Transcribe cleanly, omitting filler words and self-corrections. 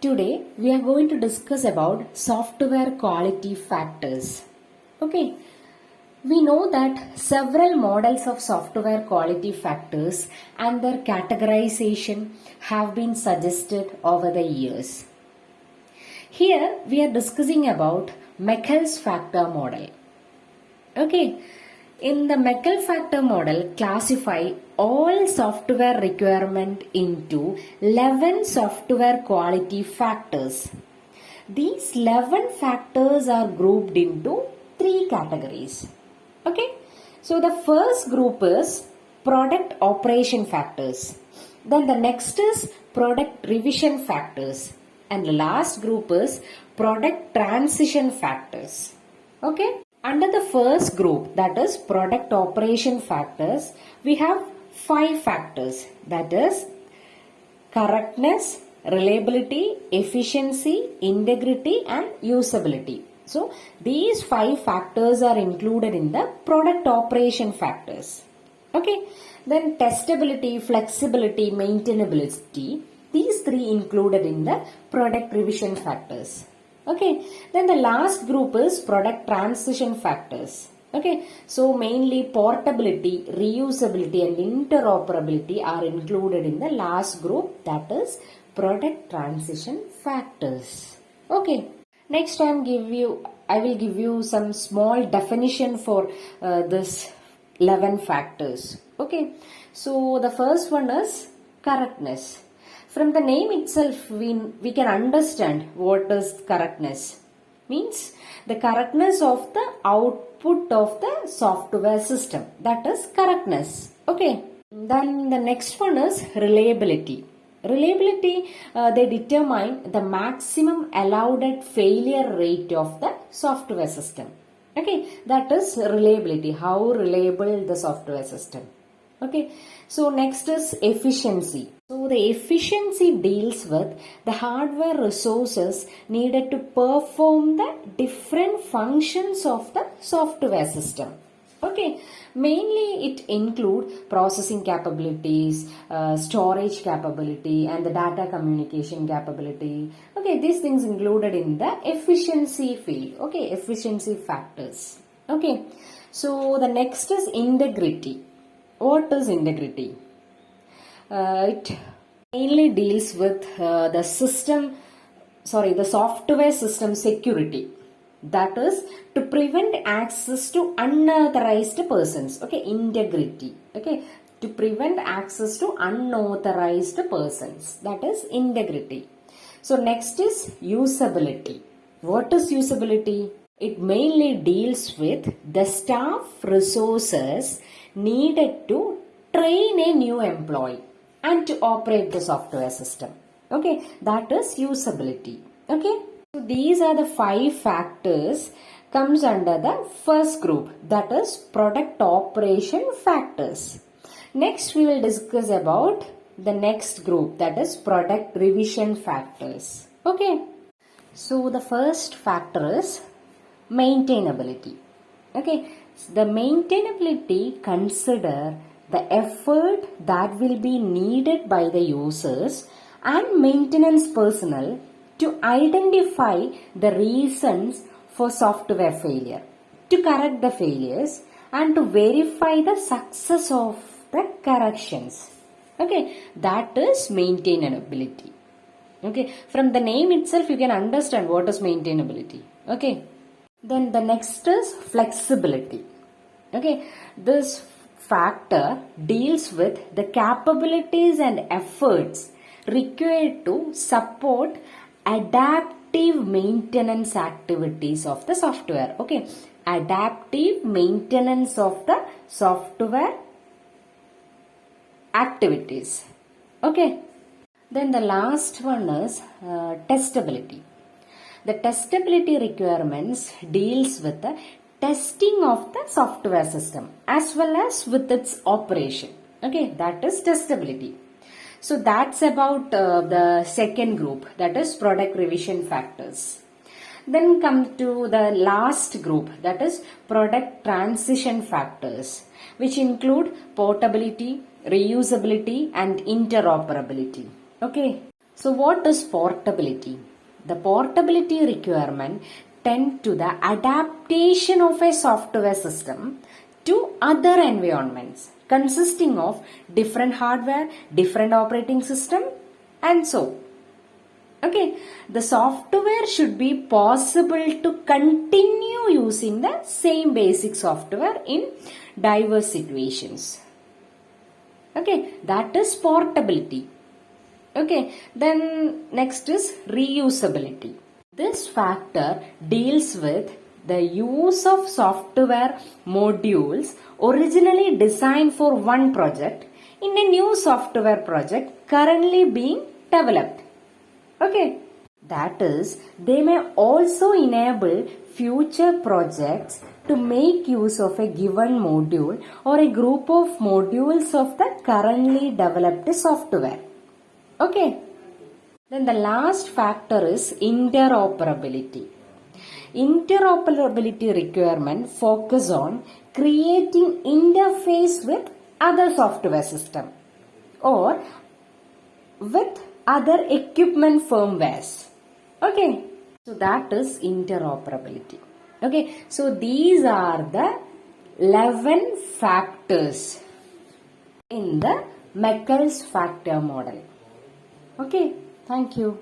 Today we are going to discuss about software quality factors. Okay, we know that several models of software quality factors and their categorization have been suggested over the years. Here we are discussing about Mechel's factor model. Okay, in the Mechel factor model, classify all software requirement into 11 software quality factors. These 11 factors are grouped into 3 categories. Okay, so the first group is product operation factors. Then the next is product revision factors. And the last group is product transition factors. Okay. Under the first group, that is product operation factors, we have 5 factors, that is correctness, reliability, efficiency, integrity and usability. So these 5 factors are included in the product operation factors. Okay, then testability, flexibility, maintainability, these 3 included in the product revision factors. Okay, then the last group is product transition factors. Okay, so mainly portability, reusability and interoperability are included in the last group, that is product transition factors. Okay, next I will give you some small definition for this 11 factors. Okay, so the first one is correctness. From the name itself, we can understand what is correctness. Means the correctness of the output of the software system. That is correctness. Okay. Then the next one is reliability. Reliability, they determine the maximum allowed failure rate of the software system. Okay. That is reliability. How reliable the software system. Okay, so next is efficiency. So the efficiency deals with the hardware resources needed to perform the different functions of the software system. Okay, mainly it include processing capabilities, storage capability and the data communication capability. Okay, these things included in the efficiency field. Okay, efficiency factors. Okay, so the next is integrity. What is integrity? It mainly deals with the software system security. That is to prevent access to unauthorized persons. Okay, integrity. Okay, to prevent access to unauthorized persons. That is integrity. So next is usability. What is usability? It mainly deals with the staff resources needed to train a new employee and to operate the software system. Okay, that is usability. Okay, so these are the 5 factors comes under the first group, that is product operation factors. Next we will discuss about the next group, that is product revision factors. Okay, so the first factor is maintainability. Okay, the maintainability consider the effort that will be needed by the users and maintenance personnel to identify the reasons for software failure, to correct the failures and to verify the success of the corrections. Okay, that is maintainability. Okay, from the name itself you can understand what is maintainability. Okay. Then the next is flexibility. Okay, this factor deals with the capabilities and efforts required to support adaptive maintenance activities of the software. Okay, adaptive maintenance of the software activities. Okay, then the last one is testability. The testability requirements deals with the testing of the software system as well as with its operation. Okay, that is testability. So that's about the second group, that is product revision factors. Then come to the last group, that is product transition factors, which include portability, reusability and interoperability. Okay. So what is portability? The portability requirement tend to the adaptation of a software system to other environments consisting of different hardware, different operating system and so. Okay, the software should be possible to continue using the same basic software in diverse situations. Okay, that is portability. Okay, then next is reusability. This factor deals with the use of software modules originally designed for one project in a new software project currently being developed. Okay, that is, they may also enable future projects to make use of a given module or a group of modules of the currently developed software. Okay. Then the last factor is interoperability. Interoperability requirement focus on creating interface with other software system or with other equipment firmwares. Okay. So that is interoperability. Okay. So these are the 11 factors in the Meckel's factor model. Okay. Thank you.